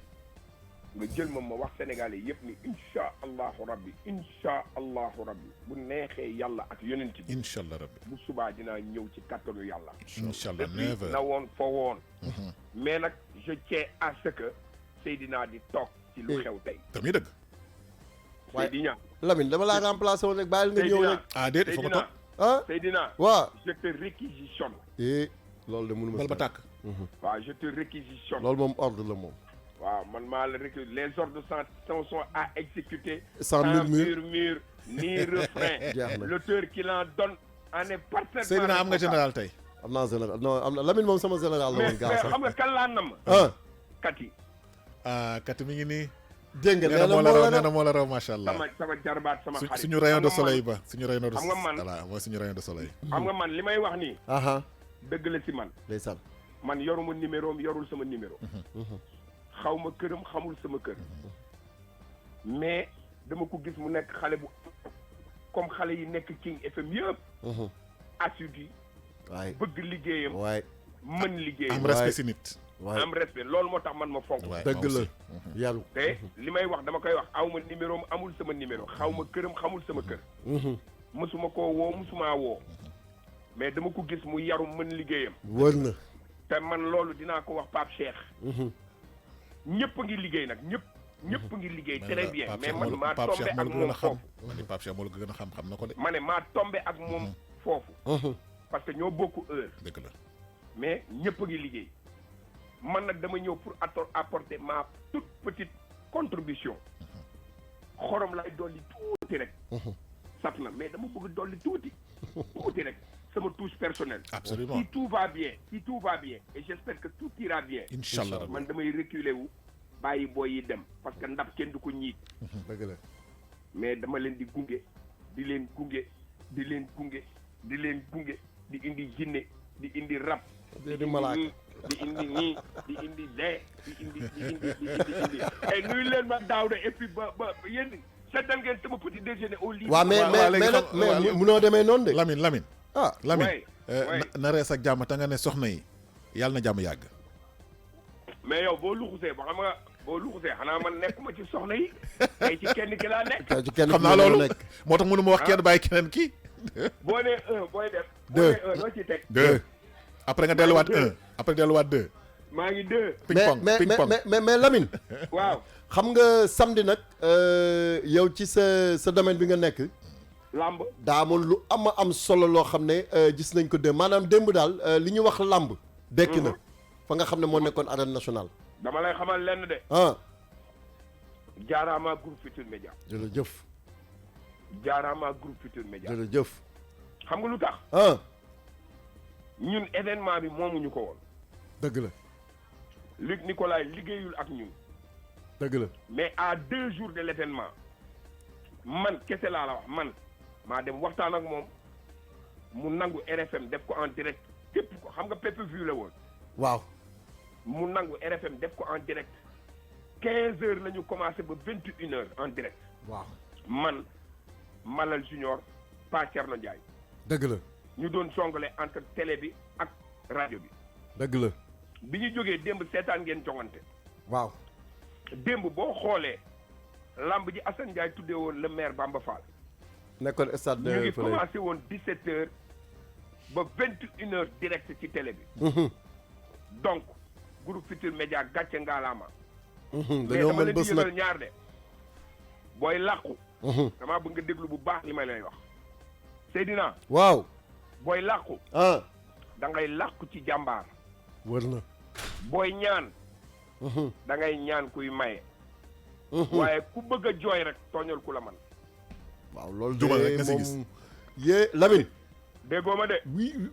[SPEAKER 3] nga jël ma wax Sénégalais yëpp ni incha allahu rabbi bu neexee yàlla ak yonent bi.
[SPEAKER 2] incha allah rabbi
[SPEAKER 3] bu subaa dinaa ñëw ci kattanu yàlla.
[SPEAKER 2] incha allah 9h
[SPEAKER 3] na woon fa woon. mais nag je tiens à ce que Seydina di toog ci lu xew tey.
[SPEAKER 2] tamit dëgg.
[SPEAKER 3] Seydina.
[SPEAKER 1] Lamine dama laa remplacé woon rek bàyyil nga ñëw rek.
[SPEAKER 2] déet il faut nga toog.
[SPEAKER 3] Seydina.
[SPEAKER 1] waaw.
[SPEAKER 3] je te réquisitionne.
[SPEAKER 1] loolu de mënuma.
[SPEAKER 2] bal ba tàkk.
[SPEAKER 3] waaw je te réquisitionne.
[SPEAKER 1] loolu moom ordre la moom.
[SPEAKER 3] waaw man maa la réquisitionne les ordres sont à exécuter.
[SPEAKER 1] sans
[SPEAKER 3] murmure ni refrain. l'auteur qui l'en donne en est parfaitement.
[SPEAKER 2] Seydina am nga général tey.
[SPEAKER 1] am naa général non am na Lamine moom sama général la woon.
[SPEAKER 3] mais xam nga kan laa nam.
[SPEAKER 1] Kati.
[SPEAKER 2] Kati mi ngi nii.
[SPEAKER 1] dégg nga
[SPEAKER 2] nee na moo la raw macha allah.
[SPEAKER 3] sama jarbaat sama xarit.
[SPEAKER 2] suñu rayon de soleil ba suñu rayon de
[SPEAKER 3] xam nga man
[SPEAKER 2] voilà mooy suñu rayon de soleil.
[SPEAKER 3] xam nga man li may wax nii. dëgg la si man.
[SPEAKER 1] ndeysaan.
[SPEAKER 3] man yoruma numéro am yorul sama numéro. xaw ma këram xamul sama kër. mais dama ko gis mu nekk xale bu comme xale yi nekk King FM yëpp. assidu.
[SPEAKER 1] waay
[SPEAKER 3] bëgg liggéeyam.
[SPEAKER 1] waay
[SPEAKER 3] mën liggéeyam.
[SPEAKER 2] am respect si nit.
[SPEAKER 3] am respect loolu moo tax man ma fonk.
[SPEAKER 1] dëgg la yàlla.
[SPEAKER 3] te li may wax dama koy wax aw ma numéro am amul sama numéro xaw ma këram xamul sama kër. mësuma koo woo mësumaa woo. mais dama ko gis mu yaru mën liggéeyam.
[SPEAKER 1] wër na.
[SPEAKER 3] te man loolu dinaa ko wax Pape Cheikh. ñëpp a ngi liggéey nag ñëpp ngi liggéey très bien mais man maa tombé ak moom foofu.
[SPEAKER 2] ma ne Pape Cheikh moo la gën a xam na ko de.
[SPEAKER 3] ma ne maa tombé ak moom foofu. parce que ñoo bokk heure.
[SPEAKER 2] dëgg la
[SPEAKER 3] mais ñëpp a ngi liggéey. man nag dama ñëw pour apporter ma toute petite contribution. xorom lay dolli tuuti rek. saf na mais dama bëgg dolli tuuti rek. sama touche personnelle.
[SPEAKER 2] Absolument.
[SPEAKER 3] Si tout va bien et j'espère que tout ira bien.
[SPEAKER 2] Inch'Allah.
[SPEAKER 3] man damay reculer wu bàyyi booy yi dem parce que ndab kenn du ko ñiit.
[SPEAKER 1] dëgg la.
[SPEAKER 3] mais dama leen di gunge di leen gunge di leen gunge di leen gunge di indi jinne di indi rab.
[SPEAKER 1] di malaaka
[SPEAKER 3] di indi ñii di indi dee di indi. et nuyu leen ma daaw de et puis ba yéen seetal ngeen sama petit déjeuner au lit.
[SPEAKER 1] waaw mais munoo demee noonu de.
[SPEAKER 2] Lamine. Lamine
[SPEAKER 3] oui.
[SPEAKER 2] na rees ak jàmm te nga ne soxna yi yàlla na jàmm yàgg.
[SPEAKER 3] mais yow boo luxusee ba xam nga boo luxusee xanaa man nekkuma ci soxna yi tey ci kenn ki laa nekk.
[SPEAKER 2] xam naa loolu moo tax mënu ma wax kenn bàyyi keneen kii.
[SPEAKER 3] boo nee un booy def.
[SPEAKER 1] deux
[SPEAKER 3] boo nee un loo ciy teg.
[SPEAKER 2] deux après nga delluwaat un après delluwaat deux.
[SPEAKER 3] maa ngi deux.
[SPEAKER 2] ping pong ping pong
[SPEAKER 1] mais Lamine.
[SPEAKER 3] waaw.
[SPEAKER 1] xam nga samedi nag yow ci sa domaine bi nga nekk.
[SPEAKER 3] lamb
[SPEAKER 1] daa amoon lu am solo loo xam ne gis nañ ko démb maanaam démb daal li ñuy wax lamb. dekki na fa nga xam ne moo nekkoon arène nationale.
[SPEAKER 3] dama lay xamal lenn de. jaaraama groupe Futurs Médias.
[SPEAKER 1] jërëjëf.
[SPEAKER 3] jaaraama groupe Futurs Médias.
[SPEAKER 1] jërëjëf.
[SPEAKER 3] xam nga lu tax. ñun événement bi moomuñu ko woon.
[SPEAKER 1] dëgg la.
[SPEAKER 3] Luc Nicolaï liggéeyul ak ñun.
[SPEAKER 1] dëgg la.
[SPEAKER 3] mais à 2 jours de l'événement man kese laa la wax man maa dem waxtaan ak moom mu nangu RFM def ko en direct képp ko xam nga pay-per-view la woon.
[SPEAKER 1] waaw.
[SPEAKER 3] mu nangu RFM def ko en direct 15 heures la ñu commencé ba 21 heures en direct.
[SPEAKER 1] waaw
[SPEAKER 3] man Malal Junior Pa Thierno Ndiaye.
[SPEAKER 1] dëgg la.
[SPEAKER 3] ñu doon songale entre télé bi ak rajo bi.
[SPEAKER 1] dëgg la.
[SPEAKER 3] bi ñu jógee démb seetaan ngeen jongante.
[SPEAKER 1] waaw.
[SPEAKER 3] démb boo xoolee lamb ji Assane Ndiaye tuddee woon le maire Bamba Fall.
[SPEAKER 1] nekkoon stade
[SPEAKER 3] ñu ngi commencé woon 17 heures ba 21 heures direct ci télé bi. donc groupe Futurs Médias gàcce ngaalaama.
[SPEAKER 1] dañoo mën bës nag
[SPEAKER 3] ñaar de booy làqu. damaa bëgg nga déglu bu baax li may lay wax. Seydina.
[SPEAKER 1] waaw.
[SPEAKER 3] booy làqu. da ngay làqu ci jàmbaar.
[SPEAKER 1] wër na.
[SPEAKER 3] booy ñaan. da ngay ñaan kuy maye. waaye ku bëgg a jooy rek tooñal ku la man.
[SPEAKER 1] waaw loolu
[SPEAKER 2] jubal rek nga si gis.
[SPEAKER 1] yee Lamine.
[SPEAKER 3] déggoo ma de.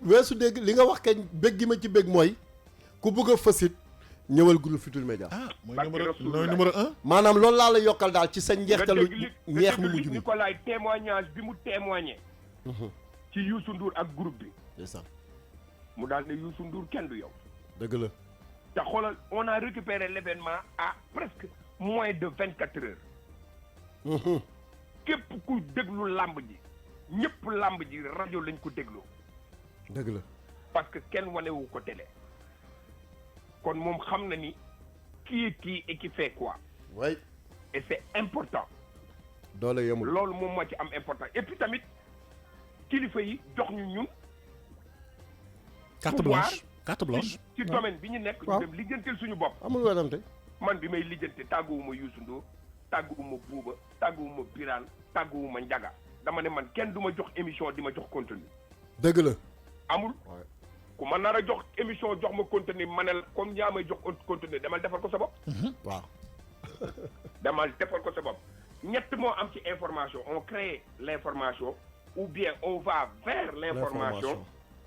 [SPEAKER 1] weesu dégg li nga wax kañ bég gi ma ci bég mooy ku bëgg a fësit ñëwal groupe Futurs Médias.
[SPEAKER 2] mooy numéro 1.
[SPEAKER 1] maanaam loolu laa la yokkal daal ci sa njeextalu ñeex mu mujj bi.
[SPEAKER 3] Nicolas témoignage bi mu témoigné. ci Youssou Ndour ak groupe bi.
[SPEAKER 1] c'est ça.
[SPEAKER 3] mu daal ne Youssou Ndour kenn du yow.
[SPEAKER 1] dëgg la.
[SPEAKER 3] te xoolal on a récupéré l'événement à presque moins de 24 heures. képp ku déglu làmb ji ñëpp làmb ji rajo lañ ko dégloo.
[SPEAKER 1] dëgg la.
[SPEAKER 3] parce que kenn wanewu ko télé. kon moom xam na ni qui et qui fait quoi.
[SPEAKER 1] oui.
[SPEAKER 3] et c'est important.
[SPEAKER 1] doole yemul.
[SPEAKER 3] loolu moom moo ci am important et puis tamit kilifa yi jox ñu ñun.
[SPEAKER 2] carte blanche carte blanche.
[SPEAKER 3] ci domaine bi ñu nekk. ñu dem lijjantil suñu bopp.
[SPEAKER 1] amul werante.
[SPEAKER 3] man bi may lijjante tàgguwuma Youssou Ndour tàgguwuma Bouba tàgguwuma Birane tàgguwuma Ndiaga dama ne man kenn du ma jox émission di ma jox contenu.
[SPEAKER 1] dëgg la.
[SPEAKER 3] amul. ku ma nar a jox émission jox ma contenu ma ne la comme yaa may jox contenu demal defal ko sa bopp.
[SPEAKER 1] waaw.
[SPEAKER 3] demal defal ko sa bopp ñett moo am ci information on crée l'information ou bien on va vers l'information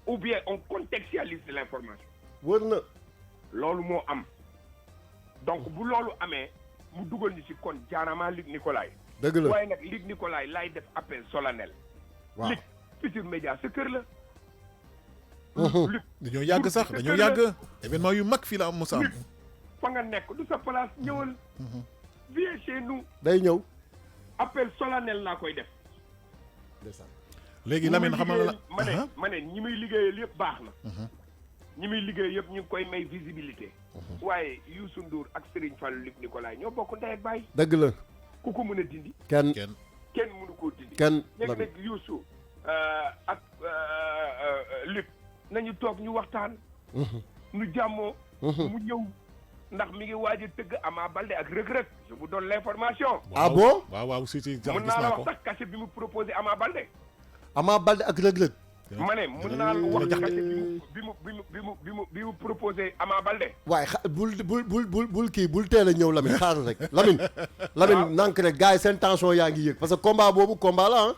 [SPEAKER 3] ou bien on contextualise l'information.
[SPEAKER 1] wër na.
[SPEAKER 3] loolu moo am donc bu loolu amee mu dugal ñu ci kon jaaraama Luc Nicolaï.
[SPEAKER 1] dëgg la
[SPEAKER 3] waaye nag Luc Nicolaï laay def appel solennel.
[SPEAKER 1] waaw
[SPEAKER 3] Luc Futurs Médias sa kër la. Luc
[SPEAKER 2] dañoo yàgg sax dañoo yàgg événement yu mag fii la am Moussa am.
[SPEAKER 3] fa nga nekk du sa place ñëwal. viens chez nous.
[SPEAKER 1] day ñëw.
[SPEAKER 3] appel solennel laa koy def.
[SPEAKER 2] léegi Lamine xamal la
[SPEAKER 3] ma ne ñi muy liggéeyal yëpp baax na. ñi muy liggéey yëpp ñu ngi koy may visibilité. waaye Youssou Ndour ak Serigne Fallou Luc Nicolaï ñoo bokk ndey ak baay.
[SPEAKER 1] dëgg la.
[SPEAKER 3] ku ko mën a dindi.
[SPEAKER 1] kenn
[SPEAKER 3] mënu koo dindi.
[SPEAKER 1] kenn
[SPEAKER 3] léegi nag Youssou ak Luc nañu toog ñu waxtaan. ñu jàmmoo. mu ñëw ndax mi ngi waaj a tëgg Ama Baldé ak Reug Reug je vous donne l'information.
[SPEAKER 1] ah bon
[SPEAKER 2] waaw si gis
[SPEAKER 3] mën naa la
[SPEAKER 2] naa ko.
[SPEAKER 3] wax sax cachet bi mu proposé Ama Baldé.
[SPEAKER 1] Ama Baldé ak Reug Reug.
[SPEAKER 3] ma ne mën naa la wax cachet bi mu proposé Ama Baldé.
[SPEAKER 1] waaye bul kii bul teel a ñëw Lamine xaaral rek Lamine nank rek gars yi seen tension yaa ngi yëg parce que combat boobu combat la ah.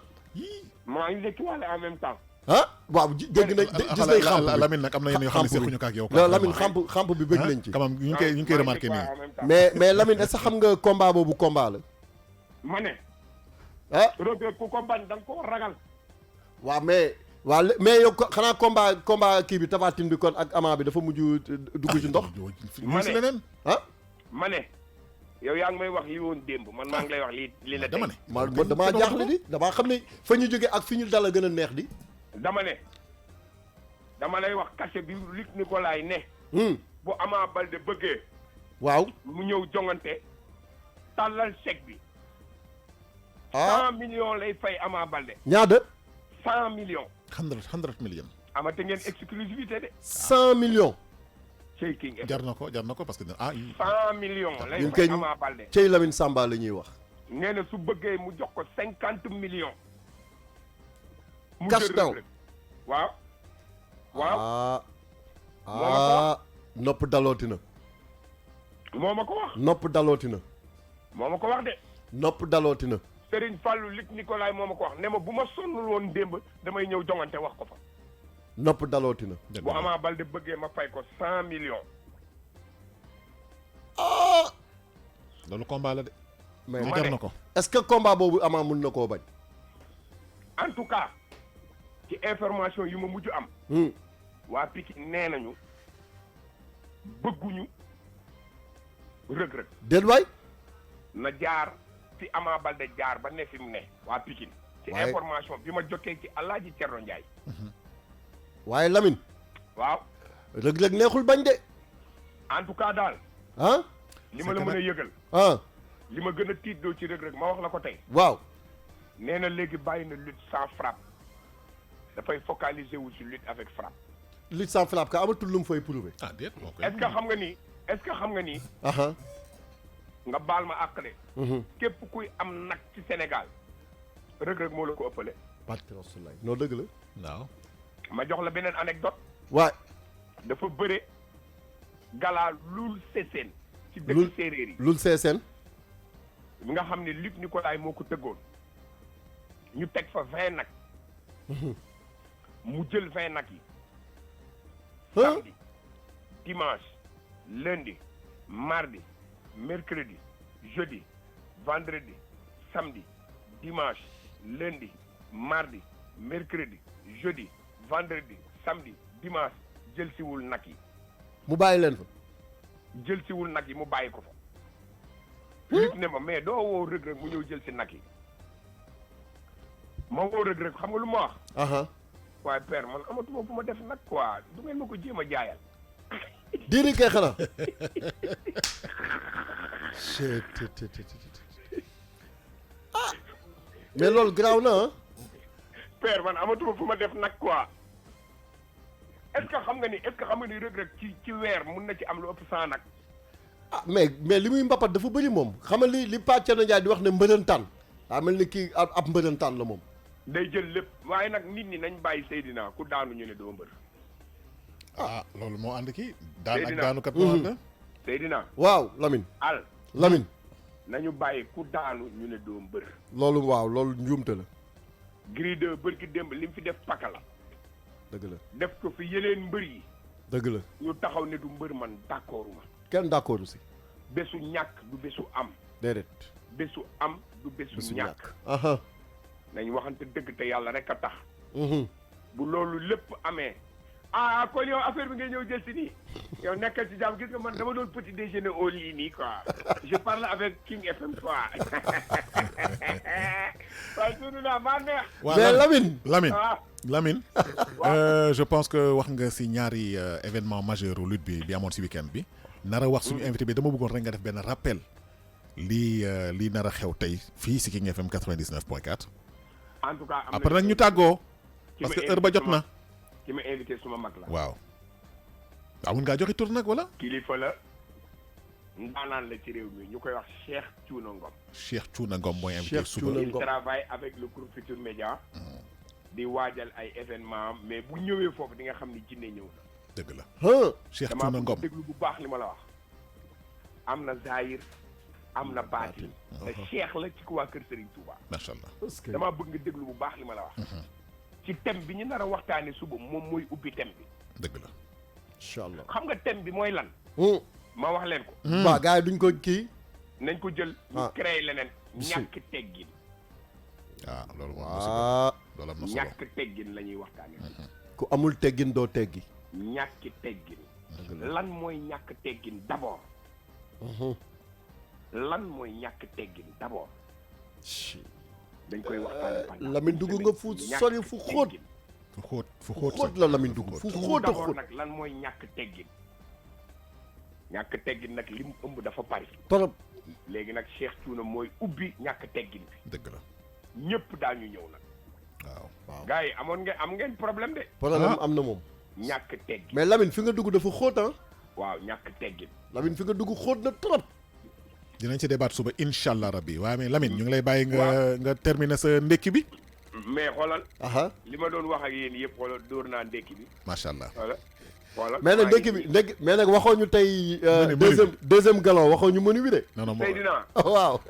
[SPEAKER 3] maa ngi lekk waale en même temps.
[SPEAKER 1] ah waaw dégg nañ gis nañ xamp bi
[SPEAKER 2] Lamine nag am na yenn yoo xam ne sequñu ko ak yow.
[SPEAKER 1] Lamine xamp bi bëgg nañ ci.
[SPEAKER 2] quand même ñu ngi koy remarqué nii.
[SPEAKER 1] mais Lamine est-ce que xam nga combat boobu combat la.
[SPEAKER 3] ma ne.
[SPEAKER 1] ah
[SPEAKER 3] Reug Reug ku ko bañ da nga koo ragal.
[SPEAKER 1] waaw mais yow xanaa combat kii bi Tapha Tine bi kon ak Ama bi dafa mujj dugg ci ndox.
[SPEAKER 2] ma ne leneen
[SPEAKER 1] ah.
[SPEAKER 3] ma ne yow yaa ngi may wax li woon démb man maa ngi lay wax li la tey.
[SPEAKER 2] dama ne
[SPEAKER 1] damaa jaaxle di damaa xam ne fa ñu jógee ak fi ñu dal a gën a neex di.
[SPEAKER 3] dama ne dama lay wax cachet bi Luc Nicolaï ne. bu Ama Baldé bëggee.
[SPEAKER 1] waaw
[SPEAKER 3] mu ñëw jongante tàllal chèque bi.
[SPEAKER 1] ah
[SPEAKER 3] 100 millions lay fay Ama Baldé.
[SPEAKER 1] ñaata.
[SPEAKER 3] 100 millions.
[SPEAKER 2] 100 millions.
[SPEAKER 3] amate ngeen exclusivité de.
[SPEAKER 1] 100 millions.
[SPEAKER 3] Cey King
[SPEAKER 2] jar na ko parce que
[SPEAKER 3] 100 millions lay
[SPEAKER 1] ñun
[SPEAKER 3] fay
[SPEAKER 1] kay
[SPEAKER 3] Ama Baldé.
[SPEAKER 1] cey Lamine Samba la ñuy wax.
[SPEAKER 3] nee na su bëggee mu jox ko 50 millions. mu
[SPEAKER 1] cash
[SPEAKER 3] jël
[SPEAKER 1] down.
[SPEAKER 3] Reug Reug. waaw. waaw
[SPEAKER 1] nopp dalooti na.
[SPEAKER 3] moo ma ko wax.
[SPEAKER 1] nopp dalooti na.
[SPEAKER 3] moo ma ko wax de.
[SPEAKER 1] nopp dalooti na.
[SPEAKER 3] Serigne Fallou Luc Nicolaï moo ma ko wax ne ma bu ma sonnul woon démb damay ñëw jongante wax ko fa.
[SPEAKER 1] nopp dalooti na.
[SPEAKER 3] bu Ama Baldé bëggee ma fay ko 100 millions.
[SPEAKER 1] ah.
[SPEAKER 2] loolu combat la de.
[SPEAKER 1] mais
[SPEAKER 2] jar na ko.
[SPEAKER 1] est-ce que combat boobu Ama mun na koo bañ.
[SPEAKER 3] en tout cas ci information yu ma mujj am. waa Pikine nee nañu bëgguñu Reug Reug
[SPEAKER 1] déet waay.
[SPEAKER 3] na jaar fi Ama Baldé jaar ba ne fi mu ne waa Pikine. ci
[SPEAKER 1] waaye
[SPEAKER 3] information bi ma jotee ci Alaaji Cerno Njaay.
[SPEAKER 1] waaye Lamine.
[SPEAKER 3] waaw.
[SPEAKER 1] Reug Reug neexul bañ de.
[SPEAKER 3] en tout cas daal.
[SPEAKER 1] ah.
[SPEAKER 3] li ma la mën a yëgal.
[SPEAKER 1] ah.
[SPEAKER 3] li ma gën a tiitloo ci Reug Reug ma wax la ko tey.
[SPEAKER 1] waaw.
[SPEAKER 3] nee na léegi bàyyi na lutte sans frappe dafay focaliser wu sur lutte avec frappe.
[SPEAKER 1] lutte sans frappe ka amatul lu mu fay prouver.
[SPEAKER 2] ah déet
[SPEAKER 3] est-ce que xam nga ni
[SPEAKER 1] aha.
[SPEAKER 3] nga baal ma àq de. képp kuy am nag ci Sénégal Reug Reug moo la ko ëppale.
[SPEAKER 1] barke Rasulaay non dëgg la.
[SPEAKER 2] waaw.
[SPEAKER 3] ma jox la beneen anecdote.
[SPEAKER 1] waay.
[SPEAKER 3] dafa bëre gala Loul Sessène ci dëkk séeréer yi.
[SPEAKER 1] Loul Sessène.
[SPEAKER 3] bi nga xam ne Luc Nicolaï moo ko tëggoon. ñu teg fa 20 nag. mu jël 20 nag yi. samedi dimanche lundi mardi mercredi jeudi vendredi samedi dimanche lundi mardi mercredi jeudi vendredi samedi dimanche jël siwul nag yi.
[SPEAKER 1] mu bàyyi leen fa.
[SPEAKER 3] jël siwul nag yi mu bàyyi ko fa. Luc ne ma mais doo woo Reug Reug mu ñëw jël si nag yi. ma woo Reug Reug xam nga lu ma wax.
[SPEAKER 1] aha.
[SPEAKER 3] waaye père man amatuma fu ma def nag quoi du ngeen ma ko jéem a jaayal.
[SPEAKER 1] diiri kay xanaa. ah. mais loolu garaaw na ah.
[SPEAKER 3] père man amatuma fu ma def nag quoi. est-ce que xam nga ni Reug Reug ci weer mun na ci am lu ëpp 100 nag.
[SPEAKER 1] ah mais li muy mbapat dafa bëri moom xam nga li Pape Thierno Ndiaye di wax ne mbërëntaan. daa mel ni kii ab mbërëntaan la moom.
[SPEAKER 3] day jël lépp waaye nag nit ñi nañ bàyyi Seydina ku daanu ñu ne doo mbër.
[SPEAKER 2] ah loolu moo ànd kii. daan ak
[SPEAKER 3] Seydina.
[SPEAKER 2] daanu kat moo ànd.
[SPEAKER 3] Seydina.
[SPEAKER 1] waaw Lamine. Lamine.
[SPEAKER 3] nañu bàyyi ku daanu ñu ne doo mbër.
[SPEAKER 1] loolu waaw loolu njuumte la.
[SPEAKER 3] Gris 2 bërki démb li mu fi def paka la.
[SPEAKER 1] dëgg la.
[SPEAKER 3] def ko fi yeneen mbër yi.
[SPEAKER 1] dëgg la.
[SPEAKER 3] ñu taxaw ne du mbër man d'accorduma.
[SPEAKER 1] kenn d'accord si.
[SPEAKER 3] bésu ñàkk du bésu am.
[SPEAKER 1] déedéet
[SPEAKER 3] bésu am du bésu ñàkk
[SPEAKER 1] aha
[SPEAKER 3] nañ waxante dëgg te yàlla rek a tax
[SPEAKER 1] mhm
[SPEAKER 3] bu loolu lépp amee ah kon yow affaire bi ngay ñëw jël si nii yow nekkal ci jàmm gis nga man dama doon petit déjeuner au lit nii quoi je parle avec King FM quoi waaye sunu naa maa neex
[SPEAKER 1] mais Lamine
[SPEAKER 3] ah
[SPEAKER 2] Lamine je pense que wax nga si ñaari événement majeur u lutte bi amoon si week-end bi nara wax suñu invité bi dama bëggoon rek nga def benn rappel lii nar a xew tey fii si King FM 99.4
[SPEAKER 3] en tout cas am
[SPEAKER 2] après nag ñu tàggoo
[SPEAKER 3] ki
[SPEAKER 2] parce
[SPEAKER 3] ma
[SPEAKER 2] que heure ba jot na
[SPEAKER 3] ki ma invité suma mag la
[SPEAKER 2] waaw mun ngaa joxe tur nag wala
[SPEAKER 3] kilifa la ndaanaan la ci réew mi ñu koy wax Cheikh Thiouna Ngom
[SPEAKER 2] Cheikh Thiouna Ngom mooy invité
[SPEAKER 1] Cheikh
[SPEAKER 2] suba
[SPEAKER 1] Thiouna
[SPEAKER 3] il
[SPEAKER 1] Ngom.
[SPEAKER 3] travaille avec le groupe Futur Média di waajal ay événement mais bu ñëwee foofu di nga xam ni jinne ñëw na
[SPEAKER 2] dëgg la
[SPEAKER 1] ah
[SPEAKER 2] Cheikh
[SPEAKER 3] damaa
[SPEAKER 2] Thiouna
[SPEAKER 3] bëgg
[SPEAKER 2] Ngom
[SPEAKER 3] déglu bu baax li ma la wax am na Zahir am na baatin te Cheikh la ci ko waa kër Serigne Touba
[SPEAKER 2] macha allah
[SPEAKER 1] parce que
[SPEAKER 3] damaa bëgg nga déglu bu baax li ma la wax ci thème bi ñu nar a waxtaane suba moom mooy ubbi thème bi
[SPEAKER 2] dëgg la
[SPEAKER 1] incha allah
[SPEAKER 3] xam nga thème bi mooy lan ma wax leen ko
[SPEAKER 1] waaw gars yi duñ ko kii
[SPEAKER 3] nañ ko jël ñu
[SPEAKER 1] Ah.
[SPEAKER 3] créé leneen ñàkk teggin
[SPEAKER 2] loolu moom loolu am na solo
[SPEAKER 3] ñàkk teggin la ñuy waxtaane
[SPEAKER 1] ku amul teggin doo teggi
[SPEAKER 3] ñàkk teggin lan mooy ñàkk teggin d'abord lan mooy ñàkk teggin d'abord dañ koy waxtaane pendant
[SPEAKER 1] Lamine dugg nga fu sori fu xóot
[SPEAKER 2] fu xóot
[SPEAKER 1] xóot la Lamine dugg fu xóot a
[SPEAKER 3] d'abord
[SPEAKER 1] xóot
[SPEAKER 3] nag lan mooy ñàkk teggin ñàkk teggin nag li mu ëmb dafa bari
[SPEAKER 1] torop
[SPEAKER 3] léegi nag Cheikh Thiouna mooy ubbi ñàkk teggin bi
[SPEAKER 2] dëgg la
[SPEAKER 3] ñëpp daañu ñëw nag
[SPEAKER 2] waaw
[SPEAKER 3] gars yi am ngeen problème de
[SPEAKER 1] problème am na moom
[SPEAKER 3] ñàkk teggin
[SPEAKER 1] mais Lamine fi nga dugg dafa xóot ah
[SPEAKER 3] waaw ñàkk teggin
[SPEAKER 1] Lamine fi nga dugg xóot na trop
[SPEAKER 2] dinañ ci débat suba incha allah rabbi waaye mais Lamine ñu ngi lay bàyyi nga terminer sa ndekki bi
[SPEAKER 3] mais xoolal
[SPEAKER 1] aha
[SPEAKER 3] li ma doon wax ak yéen yëpp xoolal dóor naa ndekki bi
[SPEAKER 2] macha allah
[SPEAKER 3] xoolal
[SPEAKER 1] mais nag ndekki bi ndekki mais nag waxoo ñu tey deuxième galon waxoo ñu menu bi de
[SPEAKER 2] non non
[SPEAKER 3] Seydina
[SPEAKER 1] waaw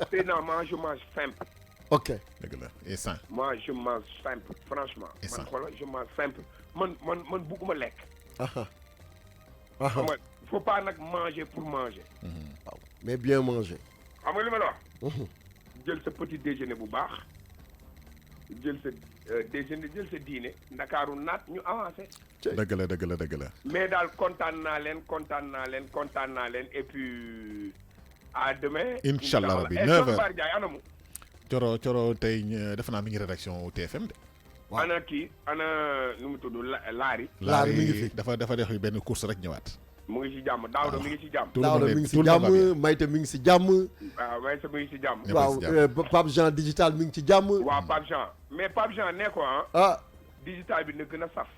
[SPEAKER 3] moi je mange simple
[SPEAKER 1] ok
[SPEAKER 2] dëgg la et sain
[SPEAKER 3] moi je mange simple franchement
[SPEAKER 2] Et ça.
[SPEAKER 3] man xoolal je mange simple man bugguma lekk
[SPEAKER 1] aha
[SPEAKER 3] xam nga faut pas nag manger pour manger
[SPEAKER 1] waaw mais bien manger
[SPEAKER 3] xam nga li ma la wax jël sa petit déjeuner bu baax jël sa déjeuner jël sa dîner ndakaaru naat ñu avancé
[SPEAKER 2] dëgg la dëgg la dëgg la
[SPEAKER 3] mais daal kontaan naa leen et puis à demain
[SPEAKER 2] Incha allah rabbi, 9h.
[SPEAKER 3] Bar Ndiaye anamu
[SPEAKER 2] coro tey defe naa mi ngi rédaction TFM de
[SPEAKER 1] waaw.
[SPEAKER 3] ana nu mu tudd laari
[SPEAKER 1] Laari mi ngi fi.
[SPEAKER 2] dafa def benn course rek ñëwaat
[SPEAKER 3] mu ngi ci jàmm Daouda mi ngi ci jàmm
[SPEAKER 2] Tout le
[SPEAKER 1] Daouda
[SPEAKER 2] monde est-
[SPEAKER 1] mi ngi
[SPEAKER 2] tout
[SPEAKER 1] si
[SPEAKER 2] le monde va bien.
[SPEAKER 1] jàmm Mayte mi ngi si jàmm
[SPEAKER 3] waaw waaye sa mi ngi ci jàmm
[SPEAKER 2] Ñëpp
[SPEAKER 1] waaw
[SPEAKER 2] si jàmm.
[SPEAKER 1] Pape Jean digital mi ngi ci jàmm
[SPEAKER 3] waaw Pape Jean mais Pape Jean ne ko
[SPEAKER 1] ah
[SPEAKER 3] digital bi na gën a saf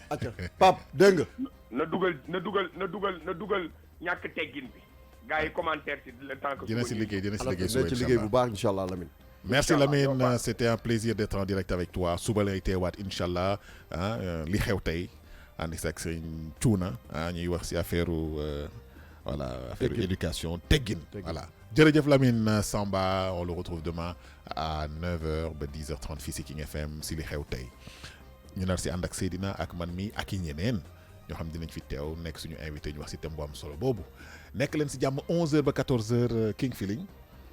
[SPEAKER 1] acca Pape dégg nga
[SPEAKER 3] na dugal ñàkk teggin bi gars yi commentaire ci le temps que
[SPEAKER 2] dina si liggéey dina si liggéey
[SPEAKER 1] dina
[SPEAKER 2] suba
[SPEAKER 1] ci
[SPEAKER 2] incha
[SPEAKER 1] liggéey
[SPEAKER 2] allah
[SPEAKER 1] bu baax incha allah Lamine
[SPEAKER 2] merci
[SPEAKER 3] Inch'Allah,
[SPEAKER 2] Lamine
[SPEAKER 3] yow baax.
[SPEAKER 2] c'était un plaisir d'être en direct avec toi suba lay teewaat incha allah li xew tey ànd si ak sëñ Thiouna ñuy wax si affaire voilà affaire
[SPEAKER 1] Teggin.
[SPEAKER 2] éducation teggin
[SPEAKER 1] Teggin.
[SPEAKER 2] voilà jërëjëf Lamine Samba on le retrouve demain à 9h ba 10h30 fii si King FM si li xew tey ñu nar si ànd ak Seydina ak man mi ak i ñeneen ñoo xam dinañ fi teew nekk suñu invité ñu wax si thème bu am solo boobu nekk leen si jàmm 11h ba 14h King Feeling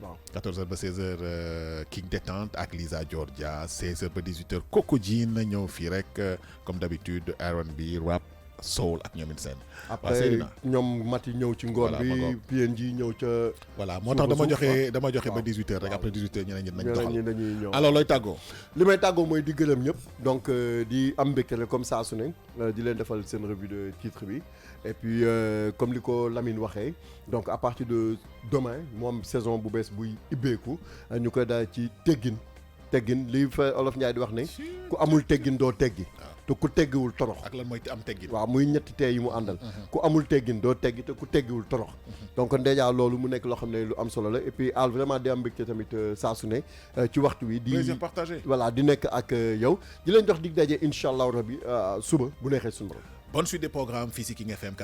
[SPEAKER 1] waaw
[SPEAKER 2] 14h ba 16h King Détente ak Lisa Georgia 16h ba 18h Coco Jean ñëw fii rek comme d'habitude R&B rap soul ak ñoom seen.
[SPEAKER 1] après
[SPEAKER 2] Seydina.
[SPEAKER 1] ñoom Mati ñëw ci ngoon
[SPEAKER 2] Voilà, ma
[SPEAKER 1] bi
[SPEAKER 2] ngoog.
[SPEAKER 1] PNG ñëw ca
[SPEAKER 2] voilà moo tax dama
[SPEAKER 1] suuf,
[SPEAKER 2] joxe dama joxe ba
[SPEAKER 1] waaw.
[SPEAKER 2] 18h rek
[SPEAKER 1] Waaw.
[SPEAKER 2] après 18h ñeneen ñi nañ
[SPEAKER 1] ñeneen ñi
[SPEAKER 2] doxal.
[SPEAKER 1] dañuy ñëw
[SPEAKER 2] alors looy tàggoo.
[SPEAKER 1] li may tàggoo mooy di gërëm ñëpp donc di am mbégte rek comme ça su ne di leen defal seen revue de titre bi et puis comme li ko Lamine waxee donc à partir de demain moom saison bu bees buy ibbeeku ñu koy daal ci teggin li fa Olof Ndiaye di wax ne ku amul teggin doo teggi te ku teggiwul torox
[SPEAKER 2] ak lan mooy am teggin.
[SPEAKER 1] waaw muy ñetti tee yi mu àndal ku amul teggin doo teggi te ku teggiwul torox donc déjà loolu mu nekk loo xam ne lu am solo la et puis al vraiment di am mbégte tamit saa su ne ci waxtu wi di
[SPEAKER 2] plaisir partagé.
[SPEAKER 1] voilà di nekk ak yow di leen jox dig daje incha allah rabbi suba bu neexee suñu borom.
[SPEAKER 2] bonne suite des programmes fii si King FM